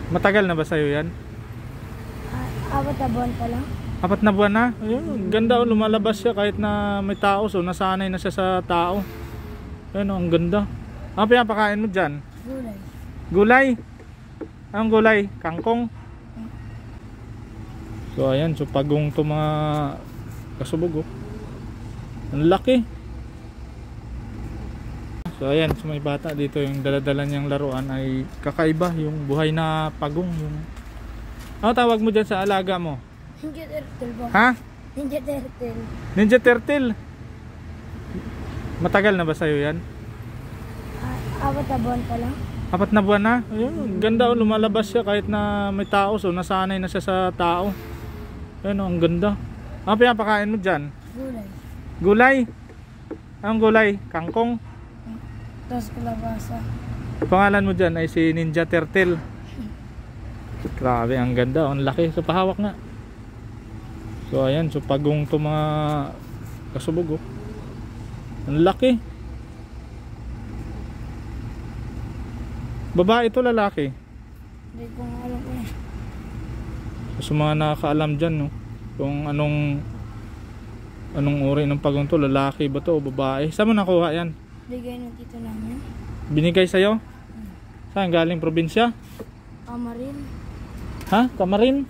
Matagal na ba sa'yo yan? 4 na buwan pa lang. 4 na buwan na? Ayun, ganda, lumalabas siya kahit na may tao. So nasanay na siya sa tao. Ayun, ang ganda. Ano pinapakain mo dyan? Gulay. Gulay? Anong gulay? Kangkong? So ayan, so pagong to mga kasubog, oh. Ang laki. So ayan, so may bata dito, yung daladala niyang laruan ay kakaiba, yung buhay na pagong. Yung ano tawag mo dyan sa alaga mo? Ninja Turtle ba? Ha? Ninja Turtle. Ninja Turtle. Matagal na ba sa'yo yan? 4 na buwan pa lang. 4 na buwan na? Ayun, ganda, oh, lumalabas siya kahit na may tao. So nasanay na siya sa tao. Ayun, oh, ang ganda. Ano pinapakain mo dyan? Gulay. Gulay? Anong gulay? Kangkong? Tapos kalabasa. Pangalan mo dyan ay si Ninja Turtle. Grabe, ang ganda, ang laki. So pahawak nga. So ayan, so pagong to mga kasubog, oh. Ang laki. Babae ito, lalaki? Hindi ko nga alam eh. So mga nakakaalam dyan, no, kung anong uri ng pagong to, lalaki ba to o babae. Saan mo nakuha yan? Bigay ng tito namin. Binigay sa'yo? Saan galing, probinsya? Kamarin. Ha? Kamarin?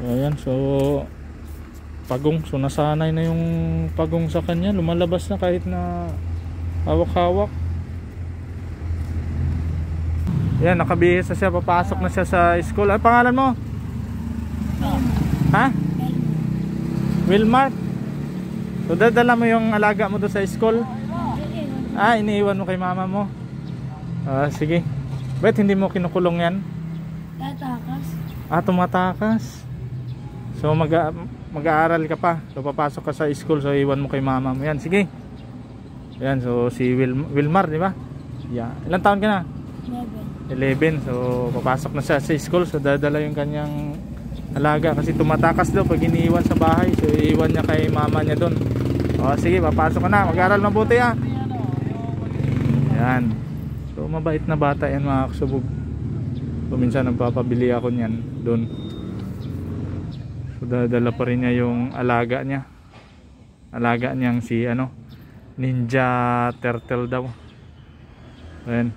Ayan, so pagong, so nasanay na yung pagong sa kanya, lumalabas na kahit na hawak-hawak. Yan, nakabihis na siya, papasok na siya sa school. Ano pangalan mo? Ha? Wilmar. So dadala mo yung alaga mo doon sa school? Ah, iniiwan mo kay mama mo? Sige. Ba't hindi mo kinukulong yan? Tatakas. Ah, tumatakas. So mag-aaral ka pa. So papasok ka sa school, so iwan mo kay mama mo. Yan, sige. Yan, so si Wilmar, di ba? Yeah. Ilang taon ka na? 11. So papasok na siya sa school, so dadala yung kanyang alaga kasi tumatakas daw pag iniiwan sa bahay. So iiwan niya kay mama niya doon. Sige, papasok ka na. Mag-aaral mabuti, ha. Yan. So mabait na bata yan, mga kasubog. So minsan nagpapabili ako niyan doon. So dadala pa rin niya yung alaga niya. Alaga niyang si Ninja Turtle daw. Ayan.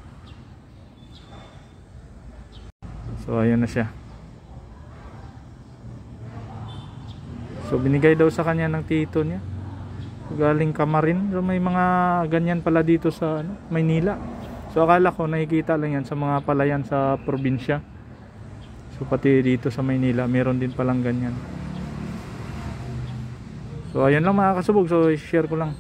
So ayan na siya. So binigay daw sa kanya ng tito niya. Galing Kamarin. So may mga ganyan pala dito sa Maynila. So akala ko nakikita lang yan sa mga palayan sa probinsya. So pati dito sa Maynila meron din palang ganyan. So ayun lang, mga kasubog. So share ko lang.